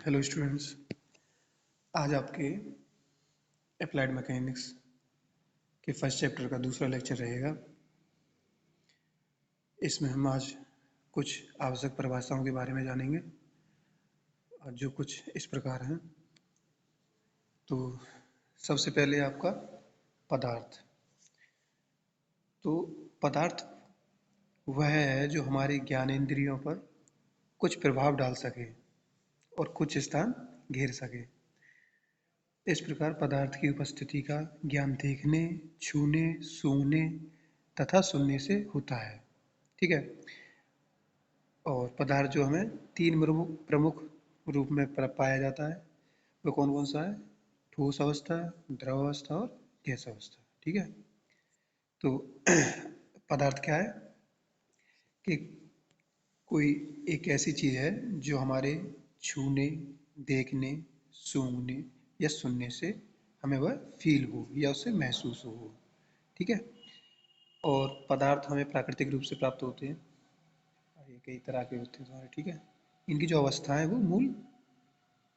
Hello students. आज आपके applied mechanics के फर्स्ट चैप्टर का दूसरा लेक्चर रहेगा। इसमें हम आज कुछ आवश्यक परिभाषाओं के बारे में जानेंगे और जो कुछ इस प्रकार हैं। तो सबसे पहले आपका पदार्थ। तो पदार्थ वह है जो हमारी ज्ञानेंद्रियों पर कुछ प्रभाव डाल सके और कुछ स्थान घेर सके। इस प्रकार पदार्थ की उपस्थिति का ज्ञान देखने, छूने, सूंघने तथा सुनने से होता है। ठीक है। और पदार्थ जो हमें तीन प्रमुख रूप में पाया जाता है, वो कौन कौन सा है? ठोस अवस्था, द्रव अवस्था और गैस अवस्था। ठीक है। तो पदार्थ क्या है कि कोई एक ऐसी चीज़ है जो हमारे छूने, देखने, सूंघने या सुनने से हमें वह फील हो या उससे महसूस हो। ठीक है। और पदार्थ हमें प्राकृतिक रूप से प्राप्त होते हैं। ये कई तरह के होते हैं सारे। ठीक है। इनकी जो अवस्था है वो मूल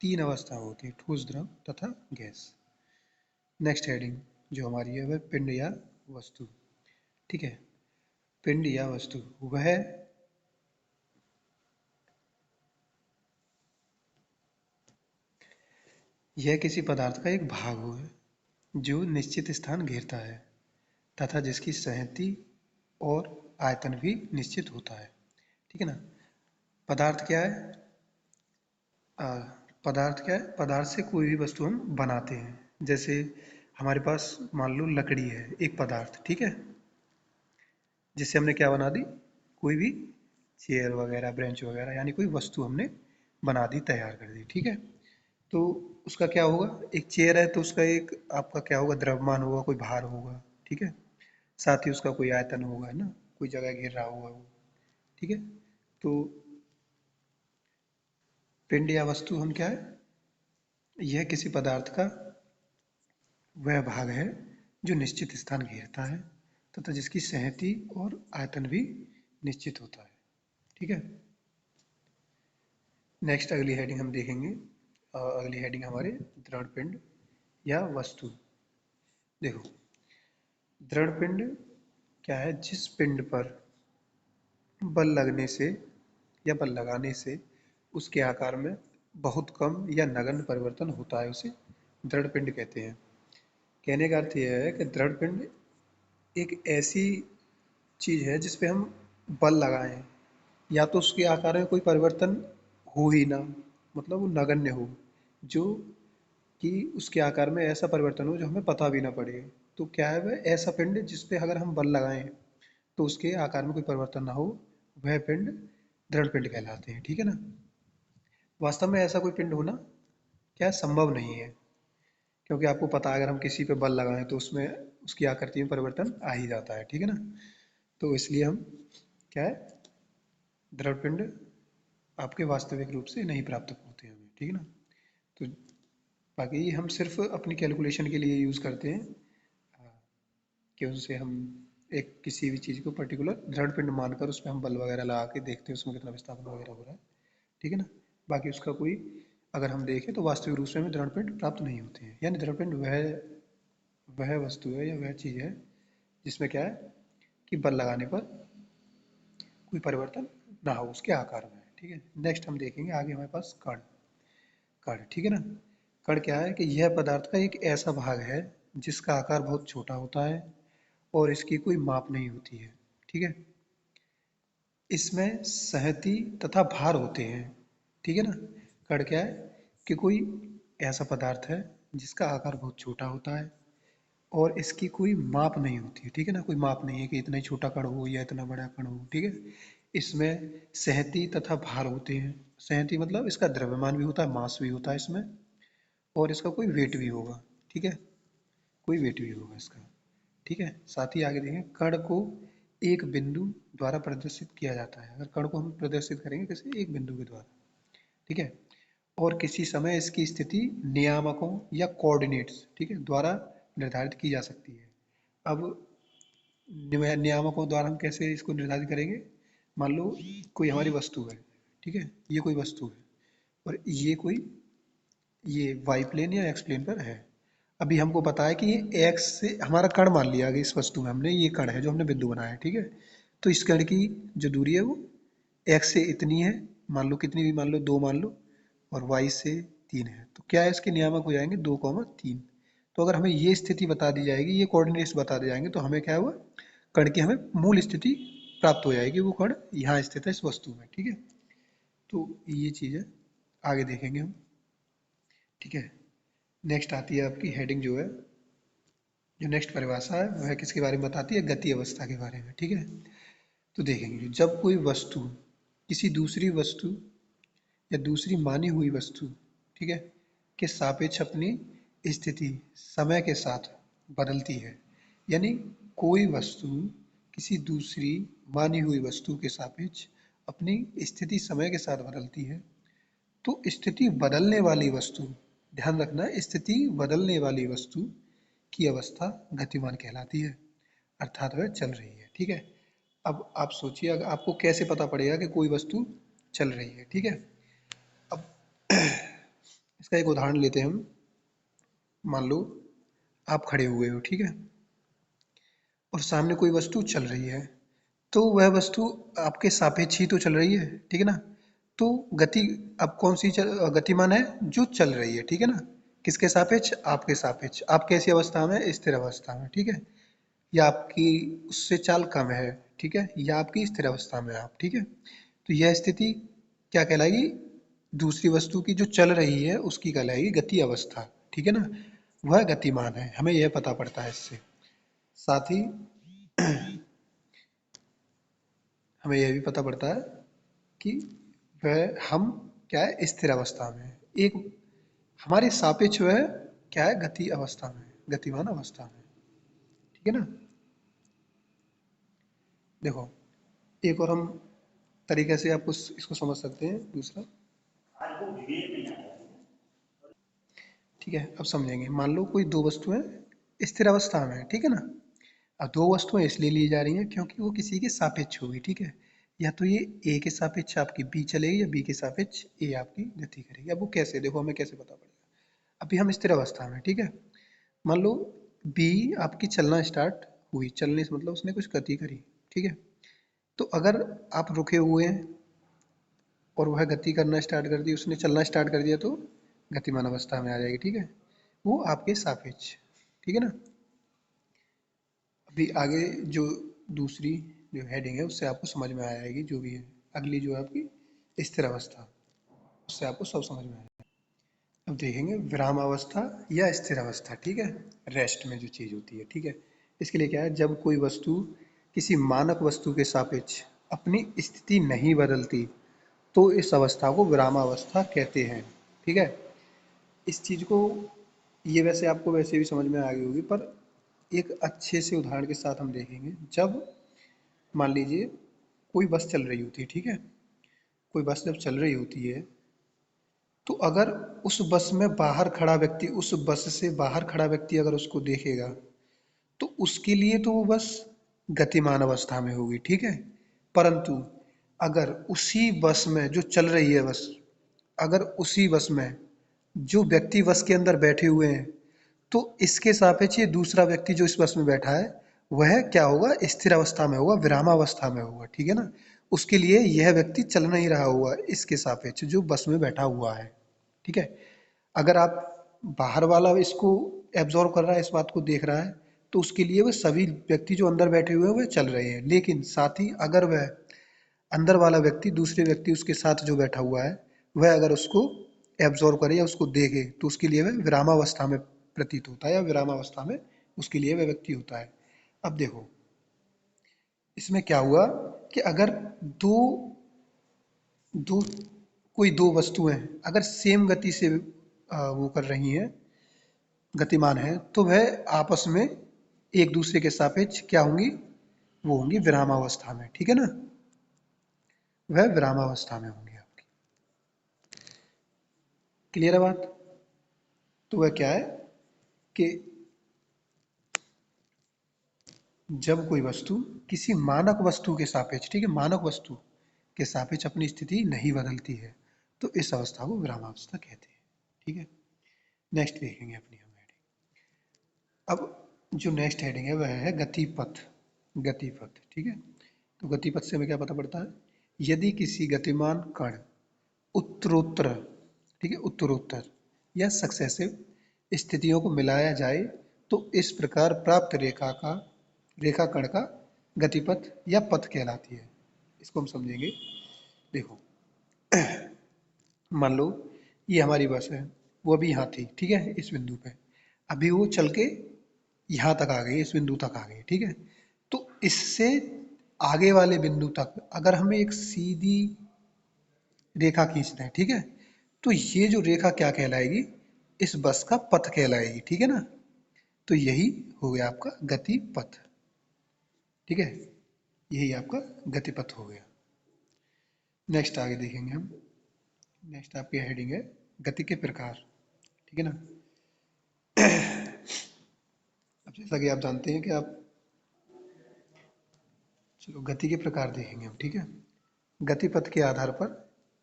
तीन अवस्था होती है: ठोस, द्रव तथा गैस। नेक्स्ट हेडिंग जो हमारी है वह पिंड या वस्तु। ठीक है। पिंड या वस्तु वह यह किसी पदार्थ का एक भाग हो जो निश्चित स्थान घेरता है तथा जिसकी संहति और आयतन भी निश्चित होता है। ठीक है ना। पदार्थ क्या है? आ, पदार्थ क्या है? पदार्थ से कोई भी वस्तु हम बनाते हैं। जैसे हमारे पास मान लो लकड़ी है, एक पदार्थ। ठीक है। जिससे हमने क्या बना दी? कोई भी चेयर वगैरह, बेंच वगैरह, यानी कोई वस्तु हमने बना दी, तैयार कर दी। ठीक है। तो उसका क्या होगा? एक चेयर है तो उसका एक आपका क्या होगा? द्रव्यमान होगा, कोई भार होगा। ठीक है। साथ ही उसका कोई आयतन होगा, है ना, कोई जगह घेर रहा होगा वो। ठीक है। तो पिंड या वस्तु हम क्या है? यह किसी पदार्थ का वह भाग है जो निश्चित स्थान घेरता है तथा जिसकी संहति और आयतन भी निश्चित होता है। ठीक है। नेक्स्ट अगली हेडिंग हम देखेंगे। अगली हेडिंग हमारे दृढ़ पिंड या वस्तु। देखो, दृढ़ पिंड क्या है? जिस पिंड पर बल लगने से या बल लगाने से उसके आकार में बहुत कम या नगण्य परिवर्तन होता है, उसे दृढ़ पिंड कहते हैं। कहने का अर्थ यह है कि दृढ़ पिंड एक ऐसी चीज है जिसपे हम बल लगाएं, या तो उसके आकार में कोई परिवर्तन हो ही ना, मतलब वो नगण्य हो, जो कि उसके आकार में ऐसा परिवर्तन हो जो हमें पता भी ना पड़े। तो क्या है? वह ऐसा पिंड जिसपे अगर हम बल लगाएं तो उसके आकार में कोई परिवर्तन ना हो, वह पिंड दृढ़ पिंड कहलाते हैं। ठीक है ना। वास्तव में ऐसा कोई पिंड होना क्या संभव नहीं है, क्योंकि आपको पता है अगर हम किसी पे बल लगाएं तो उसमें उसकी आकृति में परिवर्तन आ ही जाता है। ठीक है ना। तो इसलिए हम क्या है? दृढ़ पिंड आपके वास्तविक रूप से नहीं प्राप्त होते हैं हमें। ठीक है ना। तो बाकी हम सिर्फ अपनी कैलकुलेशन के लिए यूज़ करते हैं कि उनसे हम एक किसी भी चीज़ को पर्टिकुलर दृढ़ पिंड मानकर उस पर हम बल वगैरह लगा के देखते हैं उसमें कितना विस्थापन वगैरह हो रहा है। ठीक है ना। बाकी उसका कोई अगर हम देखें तो वास्तविक रूप से हमें दृढ़ पिंड प्राप्त नहीं होते हैं। यानी दृढ़ पिंड वह वस्तु है या वह चीज़ है जिसमें क्या है कि बल लगाने पर कोई परिवर्तन ना हो उसके आकार में। ठीक है। नेक्स्ट हम देखेंगे आगे हमारे पास कण। कण, ठीक है ना। कण क्या है कि यह पदार्थ का एक ऐसा भाग है जिसका आकार बहुत छोटा होता है और इसकी कोई माप नहीं होती है। ठीक है। इसमें संहति तथा भार होते हैं। ठीक है ना। कण क्या है कि कोई ऐसा पदार्थ है जिसका आकार बहुत छोटा होता है और इसकी कोई माप नहीं होती है। ठीक है ना। कोई माप नहीं है कि इतना ही छोटा कण हो या इतना बड़ा कण हो। ठीक है। इसमें संहति तथा भार होते हैं। संहति मतलब इसका द्रव्यमान भी होता है, मास भी होता है इसमें, और इसका कोई वेट भी होगा। ठीक है। कोई वेट भी होगा इसका। ठीक है। साथ ही आगे देखें, कण को एक बिंदु द्वारा प्रदर्शित किया जाता है। अगर कण को हम प्रदर्शित करेंगे किसी एक बिंदु के द्वारा। ठीक है। और किसी समय इसकी स्थिति नियामकों या कोऑर्डिनेट्स, ठीक है, द्वारा निर्धारित की जा सकती है। अब नियामकों द्वारा हम कैसे इसको निर्धारित करेंगे? मान लो कोई हमारी वस्तु है। ठीक है। ये कोई वस्तु है और ये कोई ये वाई प्लेन या एक्स प्लेन पर है। अभी हमको पता है कि ये एक्स से हमारा कण मान लिया कि इस वस्तु में हमने ये कण है जो हमने बिंदु बनाया है, ठीक है। तो इस कण की जो दूरी है वो एक्स से इतनी है, मान लो कितनी भी मान लो, 2 मान लो, और वाई से 3 है। तो क्या है, इसके नियामक हो जाएंगे 2, 3। तो अगर हमें ये स्थिति बता दी जाएगी, ये कोऑर्डिनेट्स बता दिए जाएंगे, तो हमें क्या है, वो कण की हमें मूल स्थिति प्राप्त हो जाएगी। वो कण यहाँ स्थित है इस वस्तु में, ठीक है। तो ये चीज़ है, आगे देखेंगे हम, ठीक है। नेक्स्ट आती है आपकी हेडिंग जो है, जो नेक्स्ट परिभाषा है वह किसके बारे में बताती है, गति अवस्था के बारे में, ठीक है। तो देखेंगे, जब कोई वस्तु किसी दूसरी वस्तु या दूसरी मानी हुई वस्तु, ठीक है, के सापेक्ष अपनी स्थिति समय के साथ बदलती है, यानी कोई वस्तु किसी दूसरी मानी हुई वस्तु के सापेक्ष अपनी स्थिति समय के साथ बदलती है, तो स्थिति बदलने वाली वस्तु, ध्यान रखना, स्थिति बदलने वाली वस्तु की अवस्था गतिमान कहलाती है, अर्थात वह चल रही है, ठीक है। अब आप सोचिए, अगर आपको कैसे पता पड़ेगा कि कोई वस्तु चल रही है, ठीक है। अब इसका एक उदाहरण लेते हैं हम। मान लो आप खड़े हुए हो, ठीक है, और सामने कोई वस्तु चल रही है, तो वह वस्तु आपके सापेक्ष ही तो चल रही है, ठीक है ना। तो गति अब कौन सी गतिमान है, जो चल रही है, ठीक है ना। किसके सापेक्ष, आपके सापेक्ष। आप कैसी अवस्था में, स्थिर अवस्था में, ठीक है, या आपकी उससे चाल कम है, ठीक है, या आपकी स्थिर अवस्था में आप, ठीक है। तो यह स्थिति क्या कहलाएगी, दूसरी वस्तु की जो चल रही है उसकी कहलाएगी गति अवस्था, ठीक है ना। वह गतिमान है, हमें यह पता पड़ता है इससे। साथ ही हमें यह भी पता पड़ता है कि वह हम क्या है, स्थिर अवस्था में है। एक हमारे सापेक्ष वह क्या है, गति अवस्था में, गतिमान अवस्था में, ठीक है ना। देखो, एक और हम तरीके से आपको इसको समझ सकते हैं, दूसरा, ठीक है। अब समझेंगे, मान लो कोई दो वस्तुएं स्थिर अवस्था में है, ठीक है ना। अब दो वस्तुएं इसलिए ली जा रही हैं क्योंकि वो किसी के सापेक्ष होगी, ठीक है। या तो ये ए के सापेक्ष आपकी बी चलेगी, या बी के सापेक्ष ए आपकी गति करेगी। अब वो कैसे, देखो हमें कैसे पता पड़ेगा। अभी हम स्थिर अवस्था में, ठीक है। मान लो बी आपकी चलना स्टार्ट हुई, चलने से मतलब उसने कुछ गति करी, ठीक है। तो अगर आप रुके हुए हैं और वह गति करना स्टार्ट कर दी, उसने चलना स्टार्ट कर दिया, तो गतिमान अवस्था में आ जाएगी, ठीक है। वो आपके सापेक्ष, ठीक है ना। अभी आगे जो दूसरी जो हेडिंग है उससे आपको समझ में आ जाएगी, जो भी है अगली जो है आपकी स्थिर अवस्था, उससे आपको सब समझ में आएगा। अब देखेंगे विराम अवस्था या स्थिर अवस्था, ठीक है, रेस्ट में जो चीज़ होती है, ठीक है। इसके लिए क्या है, जब कोई वस्तु किसी मानक वस्तु के सापेक्ष अपनी स्थिति नहीं बदलती, तो इस अवस्था को विरामावस्था कहते हैं, ठीक है। इस चीज़ को, ये वैसे आपको वैसे भी समझ में आ गई होगी, पर एक अच्छे से उदाहरण के साथ हम देखेंगे। जब मान लीजिए कोई बस चल रही होती है, ठीक है, कोई बस जब चल रही होती है, तो अगर उस बस में बाहर खड़ा व्यक्ति, उस बस से बाहर खड़ा व्यक्ति अगर उसको देखेगा, तो उसके लिए तो वो बस गतिमान अवस्था में होगी, ठीक है। परंतु अगर उसी बस में जो चल रही है बस, अगर उसी बस में जो व्यक्ति बस के अंदर बैठे हुए हैं, तो इसके सापेक्ष ये दूसरा व्यक्ति जो इस बस में बैठा है, वह क्या होगा, स्थिर अवस्था में होगा, विरामावस्था में होगा, ठीक है ना। उसके लिए यह व्यक्ति चल नहीं रहा होगा इसके सापेक्ष जो बस में बैठा हुआ है, ठीक है। अगर आप बाहर वाला इसको एब्जॉर्व कर रहा है, इस बात को देख रहा है, तो उसके लिए वह सभी व्यक्ति जो अंदर बैठे हुए हैं वह चल रहे हैं। लेकिन साथ ही अगर वह अंदर वाला व्यक्ति, दूसरे व्यक्ति उसके साथ जो बैठा हुआ है, वह अगर उसको एब्जॉर्व करे या उसको देखे, तो उसके लिए वह विरामावस्था में प्रतीत होता है, या विरामावस्था में उसके लिए वह व्यक्ति होता है। अब देखो, इसमें क्या हुआ कि अगर दो दो कोई दो वस्तुएं अगर सेम गति से वो कर रही हैं, गतिमान है, तो वह आपस में एक दूसरे के सापेक्ष क्या होंगी, वो होंगी विरामावस्था में, ठीक है ना। वह विरामावस्था में होंगी आपकी। क्लियर है बात। तो वह क्या है कि जब कोई वस्तु किसी मानक वस्तु के सापेक्ष, ठीक है, मानक वस्तु के सापेक्ष अपनी स्थिति नहीं बदलती है, तो इस अवस्था को विरामावस्था कहते हैं, ठीक है। नेक्स्ट देखेंगे अपनी हम हेडिंग। अब जो नेक्स्ट हेडिंग है वह है गतिपथ। गतिपथ, ठीक है। तो गतिपथ से हमें क्या पता पड़ता है, यदि किसी गतिमान कण उत्तरोत्तर, ठीक है, उत्तरोत्तर या सक्सेसिव स्थितियों को मिलाया जाए तो इस प्रकार प्राप्त रेखा कण का गतिपथ या पथ कहलाती है। इसको हम समझेंगे। देखो, मान लो ये हमारी बस है, वो अभी यहाँ थी, ठीक है, इस बिंदु पे। अभी वो चल के यहाँ तक आ गई, इस बिंदु तक आ गई, ठीक है। तो इससे आगे वाले बिंदु तक अगर हमें एक सीधी रेखा खींचना है, ठीक है, तो ये जो रेखा क्या कहलाएगी, इस बस का पथ कहलाएगी, ठीक है ना। तो यही हो गया आपका गति पथ, ठीक है, यही आपका गति पथ हो गया। नेक्स्ट आगे देखेंगे हम। नेक्स्ट आपकी हेडिंग है गति के प्रकार, ठीक है ना। अब जैसा कि आप जानते हैं कि आप, चलो गति के प्रकार देखेंगे हम, ठीक है। गति पथ के आधार पर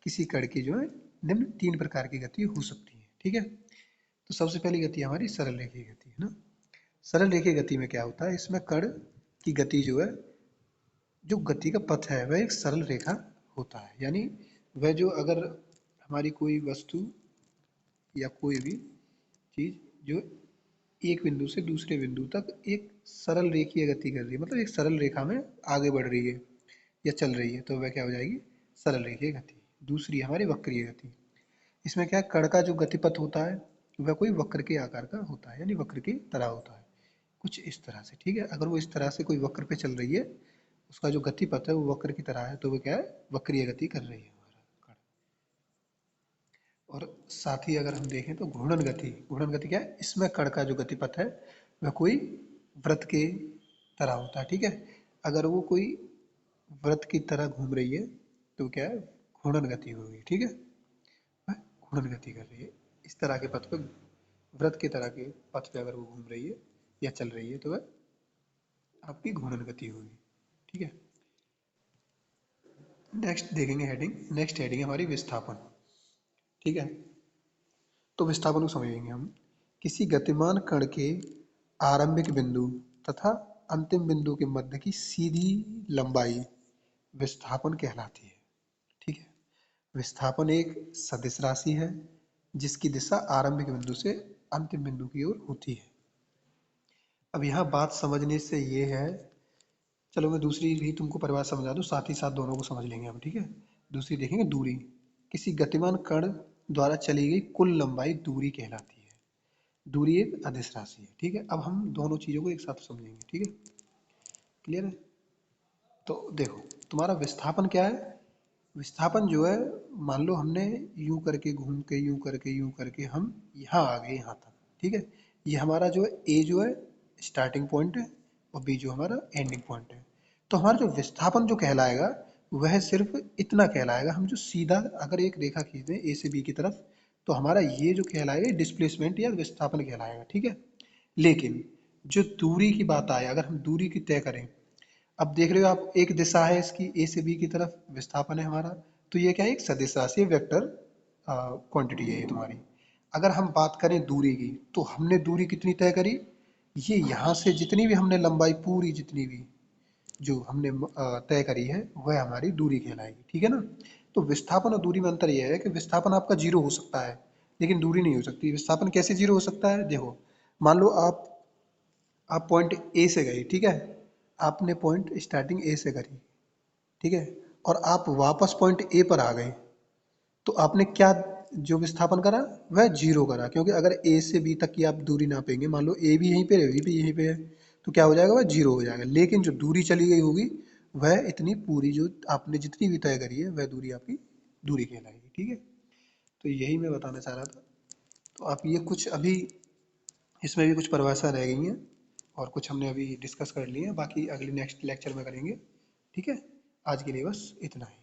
किसी कण की जो है निम्न 3 प्रकार की गति हो सकती है, ठीक है। तो सबसे पहली गति हमारी सरल रेखीय गति है ना। सरल रेखीय गति में क्या होता है, इसमें कण की गति जो है, जो गति का पथ है वह एक सरल रेखा होता है। यानी वह जो, अगर हमारी कोई वस्तु या कोई भी चीज जो एक बिंदु से दूसरे बिंदु तक एक सरल रेखीय गति कर रही है, मतलब एक सरल रेखा में आगे बढ़ रही है या चल रही है, तो वह क्या हो जाएगी, सरल रेखीय गति। दूसरी हमारी वक्रीय गति। इसमें क्या है, कण का जो गतिपथ होता है वह कोई वक्र के आकार का होता है, यानी वक्र की तरह होता है, कुछ इस तरह से, ठीक है। अगर वो इस तरह से कोई वक्र पे चल रही है, उसका जो गतिपथ है वो वक्र की तरह है, तो वो क्या है, वक्रीय गति कर रही है हमारा कण। और साथ ही अगर हम देखें तो घूर्णन गति। घूर्णन गति क्या है, इसमें कण का जो गतिपथ है वह कोई वृत्त के तरह होता है, ठीक है। अगर वो कोई वृत्त की तरह घूम रही है तो क्या है, घूर्णन गति होगी, ठीक है, वह घूर्णन गति कर रही है। इस तरह के पथ पे, वृत्त की तरह के पथ पे अगर वो घूम रही है या चल रही है तो वह आपकी घूर्णन गति होगी, ठीक है। नेक्स्ट देखेंगे हेडिंग। नेक्स्ट हेडिंग है हमारी विस्थापन, ठीक है। तो विस्थापन को समझेंगे हम। किसी गतिमान कण के आरंभिक बिंदु तथा अंतिम बिंदु के मध्य की सीधी लंबाई विस्थापन कहलाती है, ठीक है। विस्थापन एक सदिश राशि है जिसकी दिशा आरंभिक बिंदु से अंतिम बिंदु की ओर होती है। अब यहाँ बात समझने से ये है, चलो मैं दूसरी भी तुमको परिभाषा समझा दूं, साथ ही साथ दोनों को समझ लेंगे हम, ठीक है। दूसरी देखेंगे दूरी। किसी गतिमान कण द्वारा चली गई कुल लंबाई दूरी कहलाती है। दूरी एक अदिश राशि है, ठीक है। अब हम दोनों चीजों को एक साथ समझेंगे, ठीक है, क्लियर है। तो देखो, तुम्हारा विस्थापन क्या है। विस्थापन जो है, मान लो हमने यूं करके घूम के, यूं करके, यूं करके हम यहाँ आ गए, यहाँ तक, ठीक है। ये हमारा जो है, ए जो है स्टार्टिंग पॉइंट है और बी जो हमारा एंडिंग पॉइंट है। तो हमारा जो विस्थापन जो कहलाएगा वह सिर्फ इतना कहलाएगा। हम जो सीधा अगर एक रेखा खींच दें ए से बी की तरफ, तो हमारा ये जो कहलाएगा डिस्प्लेसमेंट या विस्थापन कहलाएगा, ठीक है। लेकिन जो दूरी की बात आए, अगर हम दूरी की तय करें, अब देख रहे हो आप, एक दिशा है इसकी ए से बी की तरफ, विस्थापन है हमारा, तो ये क्या है, एक सदिश राशि वेक्टर क्वांटिटी है ये तुम्हारी। अगर हम बात करें दूरी की, तो हमने दूरी कितनी तय करी, ये यहाँ से जितनी भी हमने लंबाई पूरी जितनी भी जो हमने तय करी है वह हमारी दूरी कहलाएगी, ठीक है ना। तो विस्थापन और दूरी में अंतर यह है कि विस्थापन आपका जीरो हो सकता है लेकिन दूरी नहीं हो सकती। विस्थापन कैसे जीरो हो सकता है, देखो, मान लो आप पॉइंट ए से गए, ठीक है, आपने पॉइंट स्टार्टिंग ए से करी, ठीक है, और आप वापस पॉइंट ए पर आ गए, तो आपने क्या जो विस्थापन करा वह जीरो करा, क्योंकि अगर ए से बी तक की आप दूरी नापेंगे, मान लो ए भी यहीं पे है, बी भी यहीं पे है, तो क्या हो जाएगा, वह जीरो हो जाएगा। लेकिन जो दूरी चली गई होगी वह इतनी पूरी, जो आपने जितनी भी तय करी है वह दूरी आपकी दूरी कहलाएगी, ठीक है। तो यही मैं बताना चाह रहा था। तो आप ये कुछ अभी इसमें भी कुछ परिभाषा रह गई हैं और कुछ हमने अभी डिस्कस कर लिए हैं, बाकी अगले नेक्स्ट लेक्चर में करेंगे, ठीक है। आज के लिए बस इतना ही।